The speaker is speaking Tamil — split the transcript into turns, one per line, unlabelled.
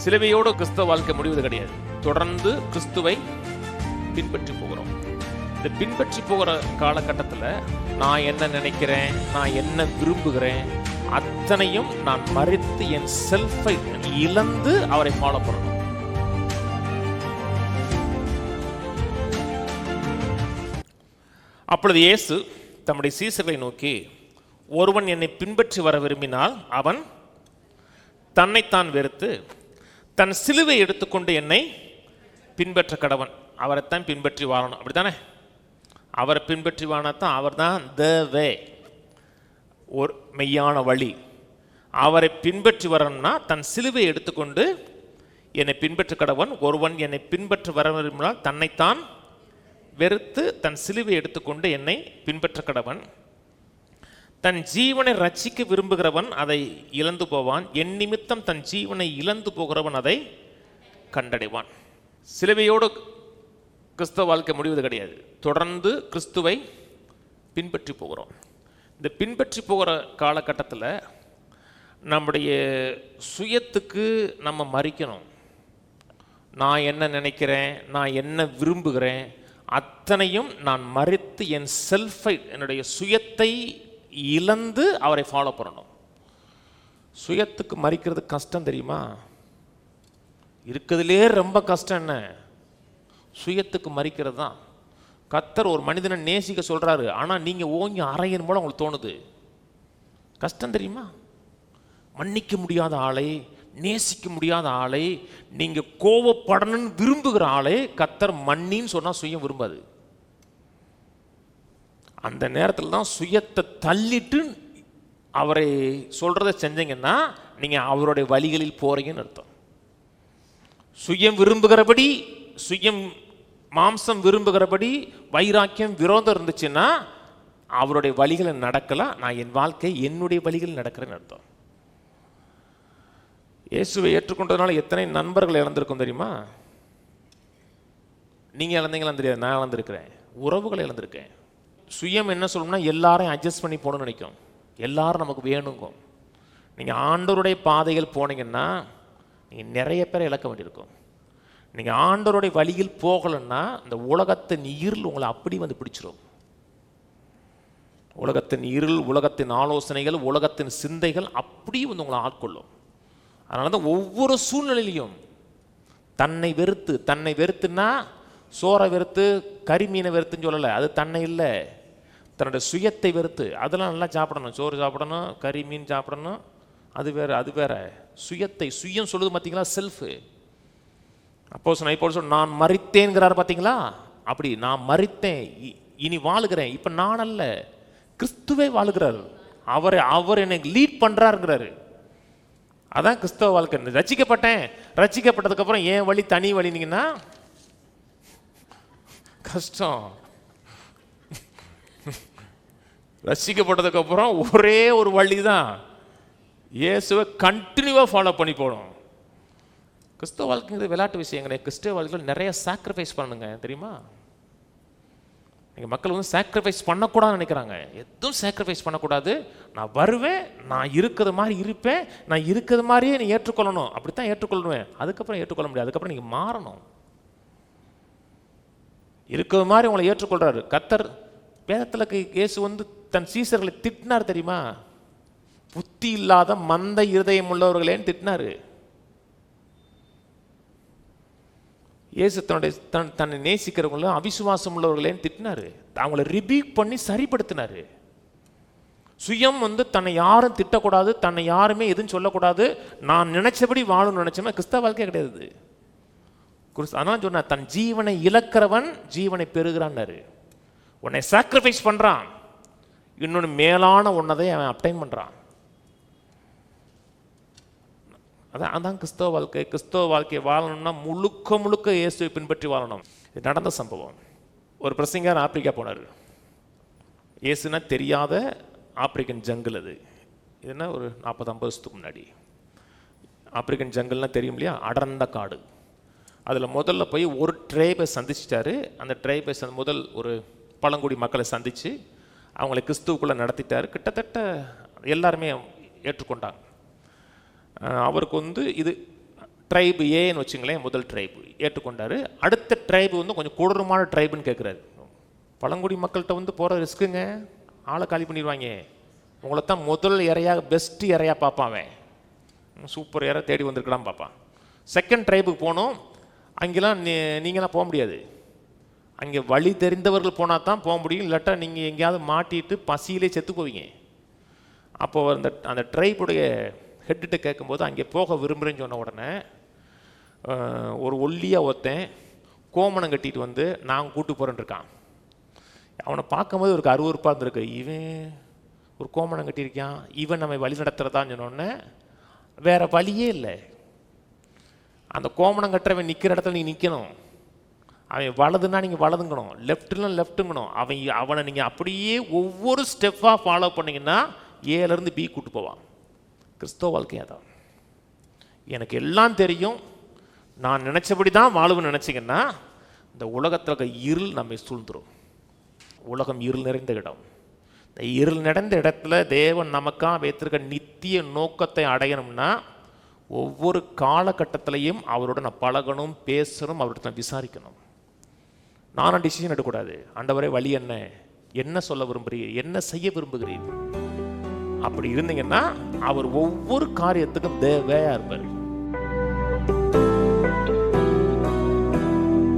சிலுவையோடு கிறிஸ்தவ வாழ்க்கை முடிவது கிடையாது. தொடர்ந்து கிறிஸ்துவை பின்பற்றி போகிறோம். இந்த பின்பற்றி போகிற காலகட்டத்தில் நான் என்ன நினைக்கிறேன், நான் என்ன விரும்புகிறேன், அத்தனையும் நான் மறித்து என் செல்ஃபை இழந்து அவரை ஃபாலோ பண்ணணும். அப்பொழுது இயேசு தம்முடைய சீசர்களை நோக்கி, ஒருவன் என்னை பின்பற்றி வர விரும்பினால் அவன் தன்னைத்தான் வெறுத்து தன் சிலுவை எடுத்துக்கொண்டு என்னை பின்பற்ற கடவன். அவரைத்தான் பின்பற்றி வாழணும், அப்படித்தானே? அவரை பின்பற்றி வாழத்தான் அவர் தான் த வே, ஒரு மெய்யான வழி. அவரை பின்பற்றி வரணும்னா தன் சிலுவை எடுத்துக்கொண்டு என்னை பின்பற்ற கடவன். ஒருவன் என்னை பின்பற்றி வர விரும்பினால் தன்னைத்தான் வெறுத்து தன் சிலுவை எடுத்துக்கொண்டு என்னை பின்பற்ற கடவன். தன் ஜீவனை ரட்சிக்க விரும்புகிறவன் அதை இழந்து போவான். என் நிமித்தம் தன் ஜீவனை இழந்து போகிறவன் அதை கண்டடைவான். சிலுவையோடு கிறிஸ்தவ வாழ்க்கை முடிவது கிடையாது. தொடர்ந்து கிறிஸ்துவை பின்பற்றி போகிறோம். இந்த பின்பற்றி போகிற காலகட்டத்தில் நம்முடைய சுயத்துக்கு நம்ம மறிக்கணும். நான் என்ன நினைக்கிறேன், நான் என்ன விரும்புகிறேன், அத்தனையும் நான் மறித்து என் செல்ஃபை, என்னுடைய சுயத்தை இழந்து அவரை ஃபாலோ பண்ணணும். சுயத்துக்கு மறிக்கிறது கஷ்டம் தெரியுமா? இருக்கிறதுலே ரொம்ப கஷ்டம் என்ன? சுயத்துக்கு மறிக்கிறது தான். கர்த்தர் ஒரு மனிதனை நேசிக்க சொல்றாரு, ஆனால் நீங்க ஓங்கி அறையன் போல உங்களுக்கு தோணுது. கஷ்டம் தெரியுமா? மன்னிக்க முடியாத ஆளை, நேசிக்க முடியாத ஆளை, நீங்க கோபப்படணும்னு விரும்புகிற ஆளை கர்த்தர் மன்னின்னு சொன்னா சுயம் விரும்பாது. அந்த நேரத்தில் தான் சுயத்தை தள்ளிட்டு அவரை சொல்றதை செஞ்சீங்கன்னா நீங்க அவருடைய வழிகளில் போறீங்கன்னு அர்த்தம். சுயம் விரும்புகிறபடி, சுயம் மாம்சம் விரும்புகிறபடி வைராக்கியம் விரோதம் இருந்துச்சுன்னா அவருடைய வழிகளை நடக்கலாம். நான் என் வாழ்க்கை என்னுடைய வழிகளில் நடக்கிறேன்னு அர்த்தம். இயேசுவை ஏற்றுக்கொண்டதுனால எத்தனை நண்பர்கள் இழந்திருக்கும் தெரியுமா? நீங்க இழந்தீங்களான்னு தெரியாது, நான் இழந்திருக்கிறேன். உறவுகளை இழந்திருக்கேன். சுயம் என்ன சொல்லணும்னா எல்லாரையும் அட்ஜஸ்ட் பண்ணி போகணும்னு நினைக்கும். எல்லாரும் நமக்கு வேணுங்க. நீங்கள் ஆண்டவருடைய பாதைகள் போனீங்கன்னா நீங்கள் நிறைய பேரை இழக்க வேண்டியிருக்கும். நீங்கள் ஆண்டவருடைய வழியில் போகலைன்னா இந்த உலகத்தின் இருள் உங்களை அப்படி வந்து பிடிச்சிரும். உலகத்தின் இருள், உலகத்தின் ஆலோசனைகள், உலகத்தின் சிந்தைகள் அப்படி வந்து உங்களை ஆட்கொள்ளும். அதனால தான் ஒவ்வொரு சூழ்நிலையிலையும் தன்னை வெறுத்து, தன்னை வெறுத்துன்னா சோறை வெறுத்து கறிமீனை வெறுத்துன்னு சொல்லலை, அது தன்னை இல்லை, தன்னுடைய சுயத்தை வெறுத்து. அதெல்லாம் நல்லா சாப்பிடணும், சோறு சாப்பிடணும், கறி மீன் சாப்பிடணும், அது வேற, அது வேற. சுயத்தை, சுயம் சொல்லுது பார்த்தீங்களா, செல்ஃபு. அப்போஸ்தலன் நான் மரித்தேன்கிறார் பார்த்தீங்களா? அப்படி நான் மரித்தேன், இனி வாழுகிறேன். இப்போ நான் அல்ல, கிறிஸ்துவே வாழுகிறார். அவர் என்னை லீட் பண்றாருங்கிறாரு. அதான் கிறிஸ்தவ வாழ்க்கை. ரட்சிக்கப்பட்டேன், ரட்சிக்கப்பட்டதுக்கு அப்புறம் ஏன் வழி தனி வழினீங்கன்னா கஷ்டம். ரட்சிக்கப்பட்டதுக்கு அப்புறம் ஒரே ஒரு வழி தான், இயேசுவை கண்டினியூவா ஃபாலோ பண்ணி போகணும். கிறிஸ்தவ வாழ்க்கைங்கிறது விளையாட்டு விஷயங்களே. கிறிஸ்தவ வாழ்க்கையில் நிறைய சாக்ரிஃபைஸ் பண்ணுங்க தெரியுமா? நீங்கள் மக்கள் வந்து சாக்ரிஃபைஸ் பண்ணக்கூடாதுன்னு நினைக்கிறாங்க. எதுவும் சாக்ரிஃபைஸ் பண்ணக்கூடாது. நான் வருவேன், நான் இருக்கிறது மாதிரி இருப்பேன், நான் இருக்கிறது மாதிரியே நீ ஏற்றுக்கொள்ளணும். அப்படித்தான் ஏற்றுக்கொள்வேன். அதுக்கப்புறம் ஏற்றுக்கொள்ள முடியாது. அதுக்கப்புறம் நீங்கள் மாறணும். இருக்கிற மாதிரி உங்களை ஏற்றுக்கொள்றாரு கர்த்தர். வேதத்தில் இயேசு வந்து தன் சீசர்களை திட்டினார் தெரியுமா? புத்தி இல்லாத மந்த இருதயம் உள்ளவர்களேன்னு திட்டினாரு. இயேசு தன்னை நேசிக்கிறவங்களும் அவிசுவாசம் உள்ளவர்களேன்னு திட்டினாரு. அவங்கள ரிபீக் பண்ணி சரிப்படுத்தினாரு. சுயம் வந்து தன்னை யாரும் திட்டக்கூடாது, தன்னை யாருமே எதுவும் சொல்லக்கூடாது, நான் நினைச்சபடி வாழணும்னு நினைச்சோமே கிறிஸ்தவ வாழ்க்கை கிடையாது. அதான் சொன்ன, தன் ஜீவனை இழக்கிறவன் ஜீவனை பெறுகிறான்னாரு. உன்னை சாக்ரிஃபைஸ் பண்றான், இன்னொன்று மேலான ஒன்னதை அவன் அப்டைன் பண்றான். அதான் கிறிஸ்தவ வாழ்க்கை. கிறிஸ்தவ வாழ்க்கையை வாழணும்னா முழுக்க முழுக்க இயேசுவை பின்பற்றி வாழணும். இது நடந்த சம்பவம். ஒரு பிரசங்கர் ஆப்பிரிக்கா போனார். இயேசுனா தெரியாத ஆப்பிரிக்கன் ஜங்கிள். அது இதுனா ஒரு 40-50 வருஷத்துக்கு முன்னாடி. ஆப்பிரிக்கன் ஜங்கிள்லாம் தெரியும் இல்லையா? அடர்ந்த காடு. அதில் முதல்ல போய் ஒரு ட்ரைபை சந்திச்சிட்டாரு. அந்த ட்ரைபை முதல் ஒரு பழங்குடி மக்களை சந்தித்து அவங்களை கிறிஸ்துவுக்குள்ளே நடத்திட்டார். கிட்டத்தட்ட எல்லாருமே ஏற்றுக்கொண்டாங்க. அவருக்கு வந்து இது ட்ரைபு ஏன்னு வச்சுங்களேன், முதல் ட்ரைபு ஏற்றுக்கொண்டார். அடுத்த ட்ரைபு வந்து கொஞ்சம் கொடூரமான ட்ரைபுன்னு கேட்குறாரு. பழங்குடி மக்கள்கிட்ட வந்து போகிற ரிஸ்க்குங்க, ஆளை காலி பண்ணிடுவாங்க. உங்களை தான் முதல் இறையாக பெஸ்ட்டு இறையாக பார்ப்பான், அவன் சூப்பர் இறை தேடி வந்திருக்கலாம் பார்ப்பான். செகண்ட் ட்ரைபுக்கு போகணும், அங்கெல்லாம் நீங்களாம் போக முடியாது. அங்கே வழி தெரிந்தவர்கள் போனால் தான் போக முடியும், இல்லாட்டா நீங்கள் எங்கேயாவது மாட்டிட்டு பசியிலே செத்து போவீங்க. அப்போது அந்த ட்ரைபுடைய ஹெட்டுகிட்ட கேட்கும்போது அங்கே போக விரும்புகிறேன்னு சொன்ன உடனே ஒரு ஒல்லியாக ஒருத்தன் கோமணம் கட்டிட்டு வந்து நான் கூட்டு போகிறேன்னு இருக்கான். அவனை பார்க்கும்போது ஒரு அருவருப்பாக இருந்திருக்கு. இவன் ஒரு கோமணம் கட்டியிருக்கான், இவன் நம்ம வழி நடத்துகிறதான்னு சொன்னோடனே வேறு வழியே இல்லை. அந்த கோமணம் கட்டுறவன் நிற்கிற இடத்துல நீங்கள் நிற்கணும். அவன் வலதுன்னா நீங்கள் வலதுங்கணும், லெஃப்ட்லாம் லெஃப்ட்டுங்கணும். அவனை நீங்கள் அப்படியே ஒவ்வொரு ஸ்டெப்பாக ஃபாலோ பண்ணிங்கன்னா ஏலேருந்து பி கூட்டு போவான். கிறிஸ்தவ வாழ்க்கையாக தான். எனக்கு எல்லாம் தெரியும், நான் நினச்சபடி தான் வாழுவுன்னு நினச்சிங்கன்னா இந்த உலகத்தில் இருக்க இருள் நம்மை சூழ்ந்துடும். உலகம் இருள் நிறைந்த இடம். இந்த இருள் நிறைந்த இடத்துல தேவன் நமக்காக வைத்திருக்க நித்திய நோக்கத்தை அடையணும்னா ஒவ்வொரு காலகட்டத்திலையும் அவரோட பழகணும், பேசணும், அவர்கிட்ட விசாரிக்கணும். நானும் டிசிஷன் எடுக்கக்கூடாது. ஆண்டவரே வழி என்ன, என்ன சொல்ல விரும்புகிறீர், என்ன செய்ய விரும்புகிறீர். அப்படி இருந்தீங்கன்னா அவர் ஒவ்வொரு காரியத்துக்கும் தேவையா இருப்பார்.